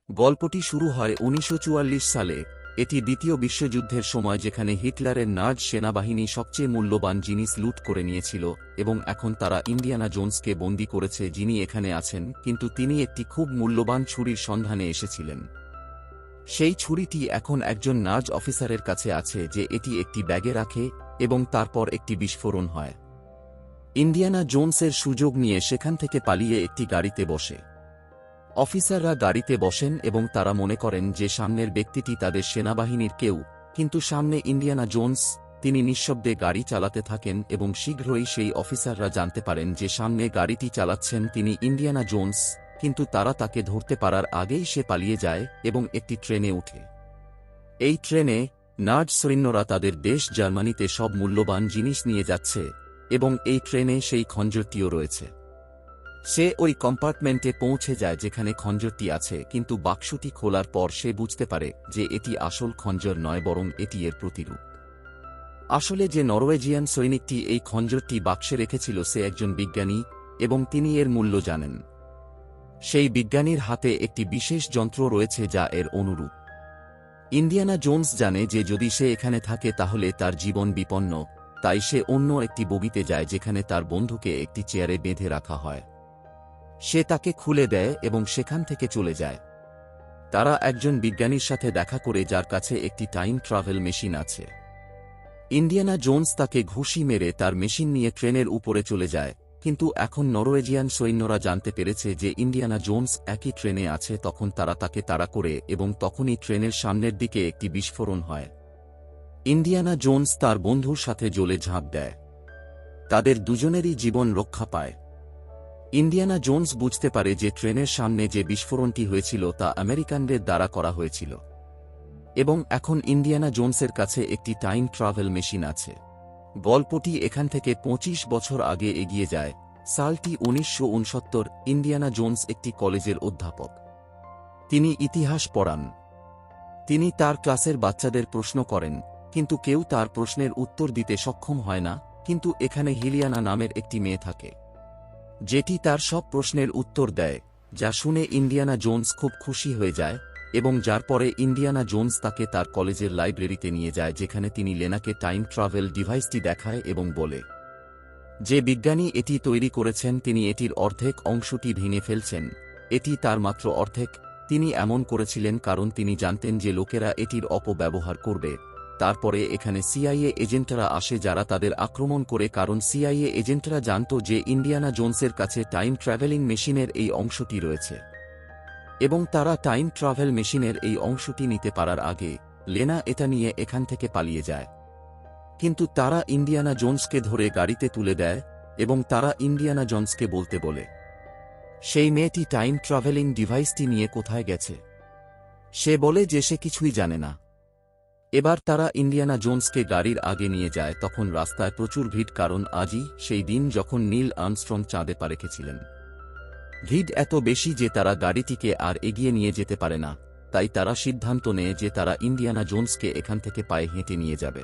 গল্পটি শুরু হয় ১৯৪৪ সালে। এটি দ্বিতীয় বিশ্বযুদ্ধের সময়, যেখানে হিটলারের নাৎসি সেনাবাহিনী সবচেয়ে মূল্যবান জিনিস লুট করে নিয়েছিল এবং এখন তারা ইন্ডিয়ানা জোন্সকে বন্দী করেছে, যিনি এখানে আছেন, কিন্তু তিনি একটি খুব মূল্যবান ছুরির সন্ধানে এসেছিলেন। সেই ছুরিটি এখন একজন নাৎসি অফিসারের কাছে আছে, যে এটি একটি ব্যাগে রাখে এবং তারপর একটি বিস্ফোরণ হয়। ইন্ডিয়ানা জোন্সের সুযোগ নিয়ে সেখান থেকে পালিয়ে একটি গাড়িতে বসে। অফিসাররা গাড়িতে বসেন এবং তারা মনে করেন যে সামনের ব্যক্তিটি তাদের সেনাবাহিনীর কেউ, কিন্তু সামনে ইন্ডিয়ানা জোন্স। তিনি নিঃশব্দে গাড়ি চালাতে থাকেন এবং শীঘ্রই সেই অফিসাররা জানতে পারেন যে সামনে গাড়িটি চালাচ্ছেন তিনি ইন্ডিয়ানা জোন্স, কিন্তু তারা তাকে ধরতে পারার আগেই সে পালিয়ে যায় এবং একটি ট্রেনে ওঠে। এই ট্রেনে নাৎসি সৈন্যরা তাদের দেশ জার্মানিতে সব মূল্যবান জিনিস নিয়ে যাচ্ছে এবং এই ট্রেনে সেই খঞ্জরটিও রয়েছে। সে ওই কম্পার্টমেন্টে পৌঁছে যায় যেখানে খঞ্জরটি আছে, কিন্তু বাক্সটি খোলার পর সে বুঝতে পারে যে এটি আসল খঞ্জর নয়, বরং এটি এর প্রতিরূপ। আসলে যে নরওয়েজিয়ান সৈনিকটি এই খঞ্জরটি বাক্সে রেখেছিল সে একজন বিজ্ঞানী এবং তিনি এর মূল্য জানেন। সেই বিজ্ঞানীর হাতে একটি বিশেষ যন্ত্র রয়েছে যা এর অনুরূপ। ইন্ডিয়ানা জোন্স জানে যে যদি সে এখানে থাকে তাহলে তার জীবন বিপন্ন, তাই সে অন্য একটি বগিতে যায় যেখানে তার বন্ধুকে একটি চেয়ারে বেঁধে রাখা হয়। সে তাকে খুলে দেয় এবং সেখান থেকে চলে যায়। তারা একজন বিজ্ঞানীর সাথে দেখা করে যার কাছে একটি টাইম ট্রাভেল মেশিন আছে। ইন্ডিয়ানা জোন্স তাকে ঘুষি মেরে তার মেশিন নিয়ে ট্রেনের উপরে চলে যায়, কিন্তু এখন নরওয়েজিয়ান সৈন্যরা জানতে পেরেছে যে ইন্ডিয়ানা জোন্স একই ট্রেনে আছে। তখন তারা তাকে তাড়া করে এবং তখনই ট্রেনের সামনের দিকে একটি বিস্ফোরণ হয়। ইন্ডিয়ানা জোন্স তার বন্ধুর সাথে জ্বলে ঝাঁপ দেয়। তাদের দুজনেরই জীবন রক্ষা পায়। ইন্ডিয়ানা জোন্স বুঝতে পারে যে ট্রেনের সামনে যে বিস্ফোরণটি হয়েছিল তা আমেরিকানদের দ্বারা করা হয়েছিল এবং এখন ইন্ডিয়ানা জোন্সের কাছে একটি টাইম ট্রাভেল মেশিন আছে। গল্পটি এখান থেকে ২৫ বছর আগে এগিয়ে যায়। সালটি ১৯৬৯। ইন্ডিয়ানা জোন্স একটি কলেজের অধ্যাপক। তিনি ইতিহাস পড়ান। তিনি তার ক্লাসের বাচ্চাদের প্রশ্ন করেন, কিন্তু কেউ তার প্রশ্নের উত্তর দিতে সক্ষম হয় না। কিন্তু এখানে হিলিয়ানা নামের একটি মেয়ে থাকে, যেটি তার সব প্রশ্নের উত্তর দেয়, যা শুনে ইন্ডিয়ানা জোন্স খুব খুশি হয়ে যায় এবং যার পরে ইন্ডিয়ানা জোন্স তাকে তার কলেজের লাইব্রেরিতে নিয়ে যায়, যেখানে তিনি লেনাকে টাইম ট্রাভেল ডিভাইসটি দেখায় এবং বলে যে বিজ্ঞানী এটি তৈরি করেছেন তিনি এটির অর্ধেক অংশটি ভেঙে ফেলছেন। এটি তার মাত্র অর্ধেক। তিনি এমন করেছিলেন কারণ তিনি জানতেন যে লোকেরা এটির অপব্যবহার করবে। তারপরে এখানে সিআইএ এজেন্টরা আসে যারা তাদের আক্রমণ করে, কারণ সিআইএ এজেন্টরা জানত যে ইন্ডিয়ানা জোন্সের কাছে টাইম ট্রাভেলিং মেশিনের এই অংশটি রয়েছে এবং তারা টাইম ট্রাভেল মেশিনের এই অংশটি নিতে পারার আগে লেনা এটা নিয়ে এখান থেকে পালিয়ে যায়। কিন্তু তারা ইন্ডিয়ানা জোন্সকে ধরে গাড়িতে তুলে দেয় এবং তারা ইন্ডিয়ানা জোন্সকে বলতে বলে সেই মেয়েটি টাইম ট্রাভেলিং ডিভাইসটি নিয়ে কোথায় গেছে। সে বলে যে সে কিছুই জানে না। এবার তারা ইন্ডিয়ানা জোন্সকে গাড়ির আগে নিয়ে যায়। তখন রাস্তায় প্রচুর ভিড়, কারণ আজই সেই দিন যখন নীল আর্মস্ট্রং চাঁদে পা রেখেছিলেন। ভিড় এত বেশি যে তারা গাড়িটিকে আর এগিয়ে নিয়ে যেতে পারে না, তাই তারা সিদ্ধান্ত নেয় যে তারা ইন্ডিয়ানা জোন্সকে এখান থেকে পায়ে হেঁটে নিয়ে যাবে।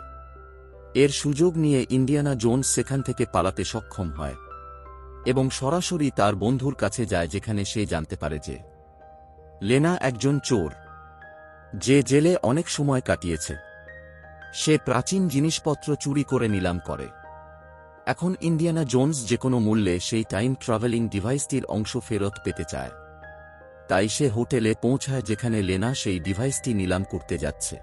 এর সুযোগ নিয়ে ইন্ডিয়ানা জোন্স সেখান থেকে পালাতে সক্ষম হয় এবং সরাসরি তার বন্ধুর কাছে যায়, যেখানে সে জানতে পারে যে লেনা একজন চোর, যে জেলে অনেক সময় কাটিয়েছে। সে প্রাচীন জিনিসপত্র চুরি করে নিলাম করে। এখন ইন্ডিয়ানা জোন্স যে কোনো মূল্যে সেই টাইম ট্রাভেলিং ডিভাইসটির অংশ ফেরত পেতে চায়। তাই সে হোটেলে পৌঁছায় যেখানে লেনা সেই ডিভাইসটি নিলাম করতে যাচ্ছে।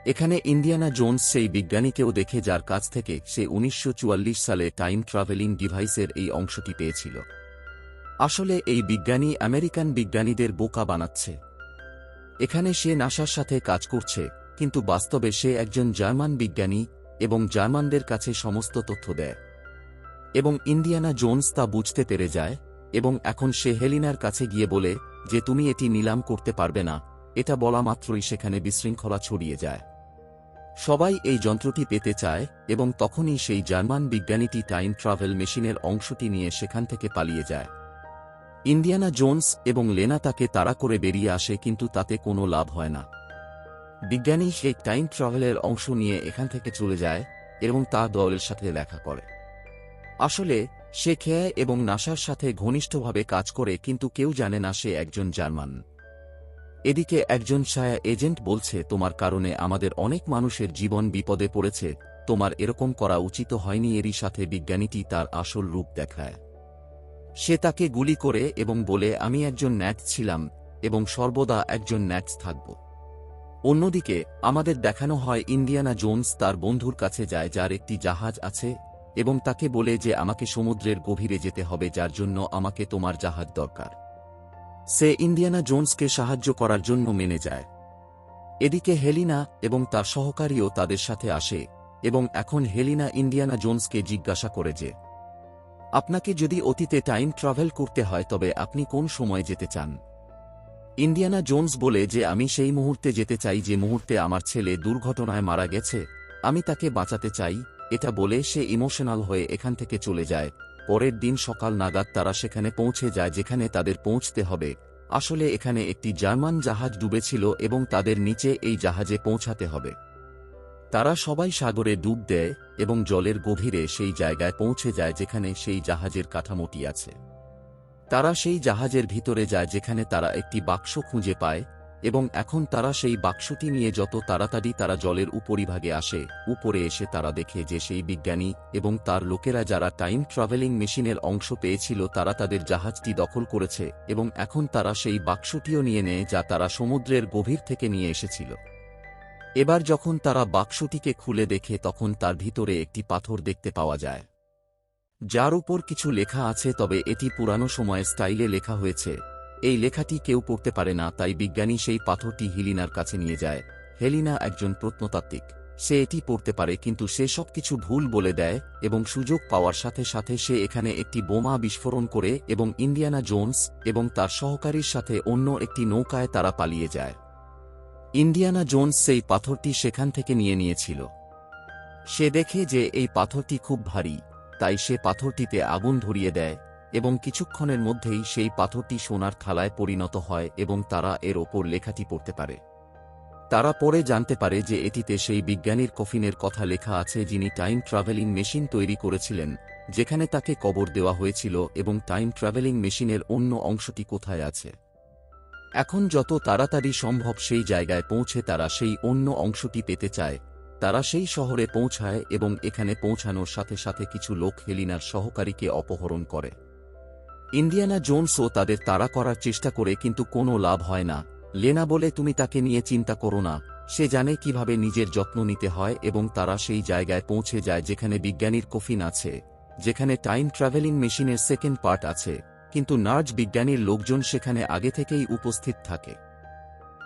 এখানে ইন্ডিয়ানা জোন্স সেই বিজ্ঞানীকেও দেখে যার কাছ থেকে সে ১৯৪৪ সালে টাইম ট্রাভেলিং ডিভাইসের এই অংশটি পেয়েছিল। আসলে এই বিজ্ঞানী আমেরিকান বিজ্ঞানীদের বোকা বানাচ্ছে। এখানে সে নাসার সাথে কাজ করছে, কিন্তু বাস্তবে সে একজন জার্মান বিজ্ঞানী এবং জার্মানদের কাছে সমস্ত তথ্য দেয় এবং ইন্ডিয়ানা জোন্স তা বুঝতে পেরে যায় এবং এখন সে হেলিনার কাছে গিয়ে বলে যে তুমি এটি নিলাম করতে পারবে না। এটা বলা মাত্রই সেখানে বিশৃঙ্খলা ছড়িয়ে যায়। সবাই এই যন্ত্রটি পেতে চায় এবং তখনই সেই জার্মান বিজ্ঞানীটি টাইম ট্রাভেল মেশিনের অংশটি নিয়ে সেখান থেকে পালিয়ে যায়। ইন্ডিয়ানা জোন্স এবং লেনা তাকে তাড়া করে বেরিয়ে আসে, কিন্তু তাতে কোনো লাভ হয় না। বিজ্ঞানী সেই টাইম ট্রাভেলের অংশ নিয়ে এখান থেকে চলে যায় এবং তার দলের সাথে দেখা করে। আসলে সে খেয়ে এবং নাসার সাথে ঘনিষ্ঠভাবে কাজ করে, কিন্তু কেউ জানে না সে একজন জার্মান। এদিকে একজন ছায়া এজেন্ট বলছে, তোমার কারণে আমাদের অনেক মানুষের জীবন বিপদে পড়েছে, তোমার এরকম করা উচিত হয়নি। এরই সাথে বিজ্ঞানীটি তার আসল রূপ দেখায়। সে তাকে গুলি করে এবং বলে, আমি একজন ন্যাট ছিলাম এবং সর্বদা একজন ন্যাট থাকব। অন্যদিকে আমাদের দেখানো হয় ইন্ডিয়ানা জোনস তার বন্ধুর কাছে যায় যার একটি জাহাজ আছে এবং তাকে বলে যে আমাকে সমুদ্রের গভীরে যেতে হবে, যার জন্য আমাকে তোমার জাহাজ দরকার। সে ইন্ডিয়ানা জোনসকে সাহায্য করার জন্য মেনে যায়। এদিকে হেলিনা এবং তার সহকারীও তাদের সাথে আসে এবং এখন হেলিনা ইন্ডিয়ানা জোনসকে জিজ্ঞাসা করে যে আপনাকে যদি অতীতে টাইম ট্রাভেল করতে হয় তবে আপনি কোন সময় যেতে চান। ইন্ডিয়ানা জোনস বলে যে আমি সেই মুহূর্তে যেতে চাই যে মুহূর্তে আমার ছেলে দুর্ঘটনায় মারা গেছে, আমি তাকে বাঁচাতে চাই। এটা বলে সে ইমোশনাল হয়ে এখান থেকে চলে যায়। পরের দিন সকাল নাগাদ তারা সেখানে পৌঁছে যায় যেখানে তাদের পৌঁছতে হবে। আসলে এখানে একটি জার্মান জাহাজ ডুবেছিল এবং তাদের নিচে এই জাহাজে পৌঁছাতে হবে। তারা সবাই সাগরে ডুব দেয় এবং জলের গভীরে সেই জায়গায় পৌঁছে যায় যেখানে সেই জাহাজের কাঠামোটি আছে। তারা সেই জাহাজের ভিতরে যায় যেখানে তারা একটি বাক্স খুঁজে পায় এবং এখন তারা সেই বাক্সটি নিয়ে যত তাড়াতাড়ি তারা জলের উপরিভাগে আসে, উপরে এসে তারা দেখে যে সেই বিজ্ঞানী এবং তার লোকেরা যারা টাইম ট্রাভেলিং মেশিনের অংশ পেয়েছিল তারা তাদের জাহাজটি দখল করেছে এবং এখন তারা সেই বাক্সটিও নিয়ে নেয় যা তারা সমুদ্রের গভীর থেকে নিয়ে এসেছিল। এবার যখন তারা বাক্সটিকে খুলে দেখে তখন তার ভিতরে একটি পাথর দেখতে পাওয়া যায় যার উপর কিছু লেখা আছে, তবে এটি পুরানো সময়ের স্টাইলে লেখা হয়েছে। এই লেখাটি কেউ পড়তে পারে না, তাই বিজ্ঞানী সেই পাথরটি হেলিনার কাছে নিয়ে যায়। হেলিনা একজন প্রত্নতাত্ত্বিক, সে এটি পড়তে পারে কিন্তু সে সবকিছু ভুল বলে দেয় এবং সুযোগ পাওয়ার সাথে সাথে সে এখানে একটি বোমা বিস্ফোরণ করে এবং ইন্ডিয়ানা জোনস এবং তার সহকারীর সাথে অন্য একটি নৌকায় তারা পালিয়ে যায়। ইন্ডিয়ানা জোনস সেই পাথরটি সেখান থেকে নিয়ে নিয়েছিল। সে দেখে যে এই পাথরটি খুব ভারী, তাই সে পাথরটিতে আগুন ধরিয়ে দেয় এবং কিছুক্ষণের মধ্যেই সেই পাথরটি সোনার থালায় পরিণত হয় এবং তারা এর ওপর লেখাটি পড়তে পারে। তারা পরে জানতে পারে যে এটিতে সেই বিজ্ঞানীর কফিনের কথা লেখা আছে যিনি টাইম ট্রাভেলিং মেশিন তৈরি করেছিলেন, যেখানে তাকে কবর দেওয়া হয়েছিল এবং টাইম ট্রাভেলিং মেশিনের অন্য অংশটি কোথায় আছে। এখন যত তাড়াতাড়ি সম্ভব সেই জায়গায় পৌঁছে তারা সেই অন্য অংশটি পেতে চায়। তারা সেই শহরে পৌঁছায় এবং এখানে পৌঁছানোর সাথে সাথে কিছু লোক হেলিনার সহকারীকে অপহরণ করে। ইন্ডিয়ানা জোনসও তাদের তাড়া করার চেষ্টা করে কিন্তু কোনো লাভ হয় না। লেনা বলে, তুমি তাকে নিয়ে চিন্তা করো না, সে জানে কিভাবে নিজের যত্ন নিতে হয় এবং তারা সেই জায়গায় পৌঁছে যায় যেখানে বিজ্ঞানীর কফিন আছে, যেখানে টাইম ট্রাভেলিং মেশিনের সেকেন্ড পার্ট আছে, কিন্তু নার্জ বিজ্ঞানীর লোকজন সেখানে আগে থেকেই উপস্থিত থাকে।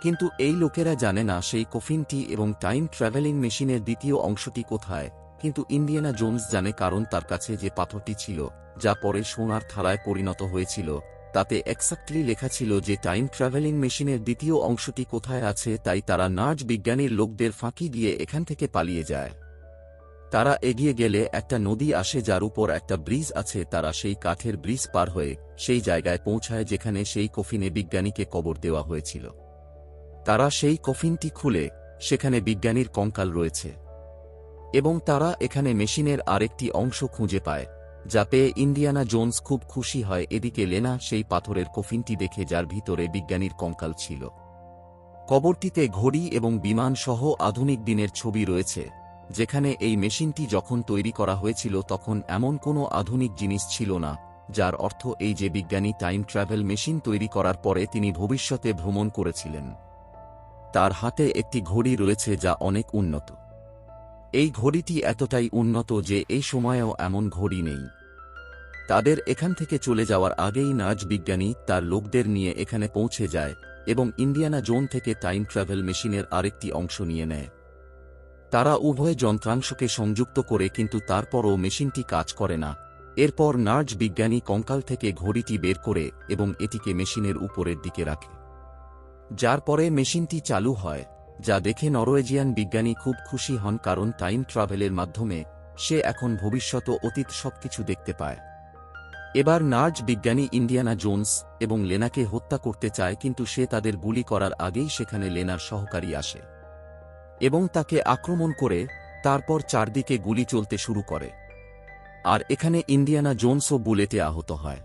কিন্তু এই লোকেরা জানে না সেই কফিনটি এবং টাইম ট্রাভেলিং মেশিনের দ্বিতীয় অংশটি কোথায়। কিন্তু ইন্ডিয়ানা জোনস জানে, কারণ তার কাছে যে পাথরটি ছিল যা পরে সোনার থালায় পরিণত হয়েছিল তাতে এক্স্যাক্টলি লেখা ছিল যে টাইম ট্রাভেলিং মেশিনের দ্বিতীয় অংশটি কোথায় আছে। তাই তারা নার্জ বিজ্ঞানীর লোকদের ফাঁকি দিয়ে এখান থেকে পালিয়ে যায়। তারা এগিয়ে গেলে একটা নদী আসে যার উপর একটা ব্রিজ আছে। তারা সেই কাঠের ব্রিজ পার হয়ে সেই জায়গায় পৌঁছায় যেখানে সেই কফিনে বিজ্ঞানীকে কবর দেওয়া হয়েছিল। তারা সেই কফিনটি খুলে সেখানে বিজ্ঞানীর কঙ্কাল রয়েছে এবং তারা এখানে মেশিনের আরেকটি অংশ খুঁজে পায়, যা পেয়ে ইন্ডিয়ানা জোনস খুব খুশি হয়। এদিকে লেনা সেই পাথরের কফিনটি দেখে যার ভিতরে বিজ্ঞানীর কঙ্কাল ছিল। কবরটিতে ঘড়ি এবং বিমান সহ আধুনিক দিনের ছবি রয়েছে, যেখানে এই মেশিনটি যখন তৈরি করা হয়েছিল তখন এমন কোনো আধুনিক জিনিস ছিল না, যার অর্থ এই যে বিজ্ঞানী টাইম ট্রাভেল মেশিন তৈরি করার পরে তিনি ভবিষ্যতে ভ্রমণ করেছিলেন। তার হাতে একটি ঘড়ি রয়েছে যা অনেক উন্নত। এই ঘড়িটি এতটাই উন্নত যে এই সময়েও এমন ঘড়ি নেই। তাদের এখান থেকে চলে যাওয়ার আগেই নার্জ বিজ্ঞানী তার লোকদের নিয়ে এখানে পৌঁছে যায় এবং ইন্ডিয়ানা জোন থেকে টাইম ট্রাভেল মেশিনের আরেকটি অংশ নিয়ে নেয়। তারা উভয় যন্ত্রাংশকে সংযুক্ত করে কিন্তু তারপরও মেশিনটি কাজ করে না। এরপর নার্জ বিজ্ঞানী কঙ্কাল থেকে ঘড়িটি বের করে এবং এটিকে মেশিনের উপরের দিকে রাখে, যার পরে মেশিনটি চালু হয়, যা দেখে নরওয়েজিয়ান বিজ্ঞানী খুব খুশি হন, কারণ টাইম ট্রাভেলের মাধ্যমে সে এখন ভবিষ্যৎ ও অতীত সবকিছু দেখতে পায়। এবার নার্জ বিজ্ঞানী ইন্ডিয়ানা জোনস এবং লেনাকে হত্যা করতে চায়, কিন্তু সে তাদের গুলি করার আগেই সেখানে লেনার সহকারী আসে এবং তাকে আক্রমণ করে, তারপর চারদিকে গুলি চলতে শুরু করে। আর এখানে ইন্ডিয়ানা জোনসও বুলেটে আহত হয়।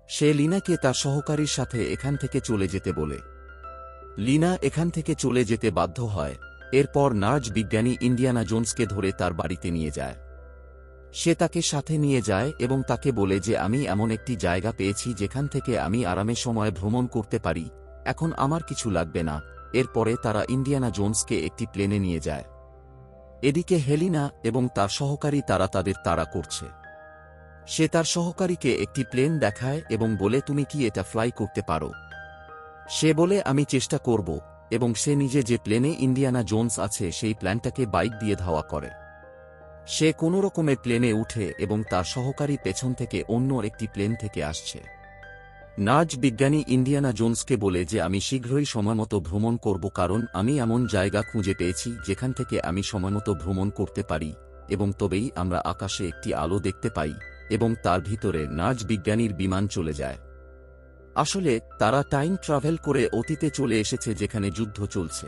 সে লিনাকে তার সহকারীর সাথে এখান থেকে চলে যেতে বলে। লিনা এখান থেকে চলে যেতে বাধ্য হয়। এরপর নার্স বিজ্ঞানী ইন্ডিয়ানা জোন্সকে ধরে তার বাড়িতে নিয়ে যায়। সে তাকে সাথে নিয়ে যায় এবং তাকে বলে যে আমি এমন একটি জায়গা পেয়েছি যেখান থেকে আমি আরামে সময় ভ্রমণ করতে পারি, এখন আমার কিছু লাগবে না। এরপরে তারা ইন্ডিয়ানা জোন্সকে একটি প্লেনে নিয়ে যায়। এদিকে হেলিনা এবং তার সহকারী তারা তাদের তাড়া করছে। সে তার সহকারীকে একটি প্লেন দেখায় এবং বলে তুমি কি এটা ফ্লাই করতে পারো? সে বলে আমি চেষ্টা করব, এবং সে নিজে যে প্লেনে ইন্ডিয়ানা জোন্স আছে সেই প্ল্যানটাকে বাইক দিয়ে ধাওয়া করে। সে কোনোরকমে প্লেনে উঠে এবং তার সহকারী পেছন থেকে অন্য একটি প্লেন থেকে আসছে। নার্স বিজ্ঞানী ইন্ডিয়ানা জোন্সকে বলে যে আমি শীঘ্রই সময়মতো ভ্রমণ করব, কারণ আমি এমন জায়গা খুঁজে পেয়েছি যেখান থেকে আমি সময়মতো ভ্রমণ করতে পারি, এবং তবেই আমরা আকাশে একটি আলো দেখতে পাই, এবং তার ভিতরে নার্স বিজ্ঞানীর বিমান চলে যায়। আসলে তারা টাইম ট্রাভেল করে অতীতে চলে এসেছে যেখানে যুদ্ধ চলছে।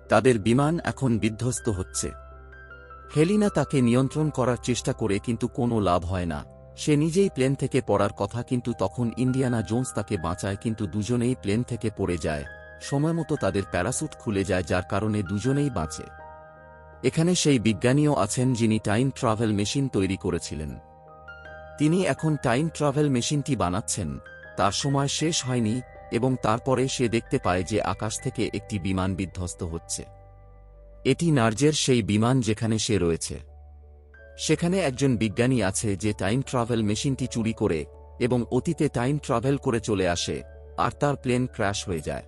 তাদের বিমান এখন বিধ্বস্ত হচ্ছে। হেলিনা তাকে নিয়ন্ত্রণ করার চেষ্টা করে কিন্তু কোনো লাভ হয় না। সে নিজেই প্লেন থেকে পড়ার কথা, কিন্তু তখন ইন্ডিয়ানা জোন্স তাকে বাঁচায়, কিন্তু দুজনেই প্লেন থেকে পড়ে যায়। সময়মতো তাদের প্যারাসুট খুলে যায়, যার কারণে দুজনেই বাঁচে। এখানে সেই বিজ্ঞানীও আছেন যিনি টাইম ট্রাভেল মেশিন তৈরি করেছিলেন। তিনি এখন টাইম ট্রাভেল মেশিনটি বানাচ্ছেন। তার সময় শেষ হয়নি এবং তারপরে সে দেখতে পায় যে আকাশ থেকে একটি বিমান বিধ্বস্ত হচ্ছে। এটি নার্জের সেই বিমান যেখানে সে রয়েছে। সেখানে একজন বিজ্ঞানী আছে যে টাইম ট্রাভেল মেশিনটি চুরি করে এবং অতীতে টাইম ট্রাভেল করে চলে আসে, আর তার প্লেন ক্র্যাশ হয়ে যায়।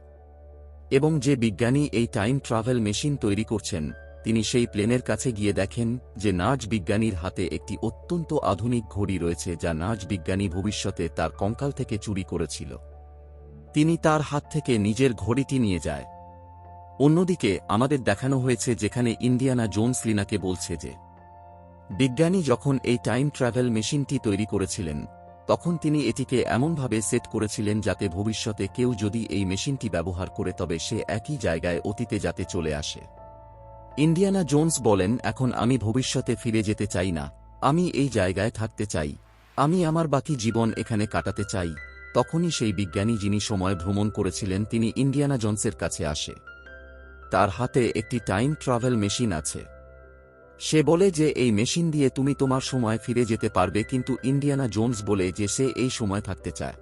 এবং যে বিজ্ঞানী এই টাইম ট্রাভেল মেশিন তৈরি করছেন তিনি সেই প্লেনের কাছে গিয়ে দেখেন যে নার্জ বিজ্ঞানীর হাতে একটি অত্যন্ত আধুনিক ঘড়ি রয়েছে, যা নার্জ বিজ্ঞানী ভবিষ্যতে তার কঙ্কাল থেকে চুরি করেছিল। তিনি তার হাত থেকে নিজের ঘড়িটি নিয়ে যায়। অন্যদিকে আমাদের দেখানো হয়েছে যেখানে ইন্ডিয়ানা জোন্স লিনাকে বলছে যে বিজ্ঞানী যখন এই টাইম ট্রাভেল মেশিনটি তৈরি করেছিলেন তখন তিনি এটিকে এমনভাবে সেট করেছিলেন যাতে ভবিষ্যতে কেউ যদি এই মেশিনটি ব্যবহার করে তবে সে একই জায়গায় অতীতে যাতে চলে আসে। ইন্ডিয়ানা জোন্স বলেন, এখন আমি ভবিষ্যতে ফিরে যেতে চাই না, আমি এই জায়গায় থাকতে চাই, আমি আমার বাকি জীবন এখানে কাটাতে চাই। তখনই সেই বিজ্ঞানী যিনি সময় ভ্রমণ করেছিলেন তিনি ইন্ডিয়ানা জোন্সের কাছে আসে। তার হাতে একটি টাইম ট্রাভেল মেশিন আছে। সে বলে যে এই মেশিন দিয়ে তুমি তোমার সময় ফিরে যেতে পারবে, কিন্তু ইন্ডিয়ানা জোন্স বলে যে সে এই সময় থাকতে চায়।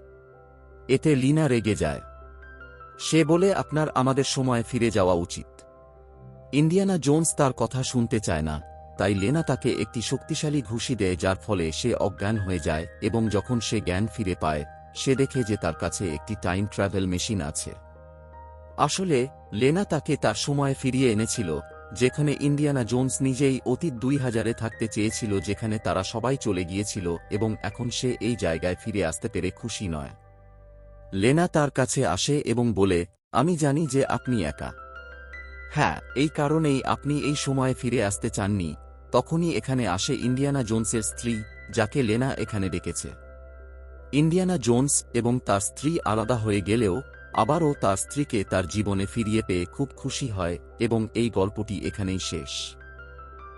এতে লিনা রেগে যায়। সে বলে আপনার আমাদের সময় ফিরে যাওয়া উচিত। ইন্ডিয়ানা জোন্স তার কথা শুনতে চায় না, তাই লেনা তাকে একটি শক্তিশালী ঘুষি দেয় যার ফলে সে অজ্ঞান হয়ে যায়, এবং যখন সে জ্ঞান ফিরে পায় সে দেখে যে তার কাছে একটি টাইম ট্রাভেল মেশিন আছে। আসলে লেনা তাকে তার সময় ফিরিয়ে এনেছিল, যেখানে ইন্ডিয়ানা জোন্স নিজেই অতীত 2000-এ থাকতে চেয়েছিল, যেখানে তারা সবাই চলে গিয়েছিল, এবং এখন সে এই জায়গায় ফিরে আসতে পেরে খুশি নয়। লেনা তার কাছে আসে এবং বলে, আমি জানি যে আপনি একা। হ্যাঁ, এই কারণেই আপনি এই সময়ে ফিরে আসতে চাননি। তখনই এখানে আসে ইন্ডিয়ানা জোন্সের স্ত্রী, যাকে লেনা এখানে ডেকেছে। ইন্ডিয়ানা জোন্স এবং তার স্ত্রী আলাদা হয়ে গেলেও আবারও তার স্ত্রীকে তার জীবনে ফিরিয়ে পেয়ে খুব খুশি হয়, এবং এই গল্পটি এখানেই শেষ।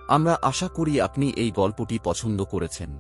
আমরা আশা করি আপনি এই গল্পটি পছন্দ করেছেন।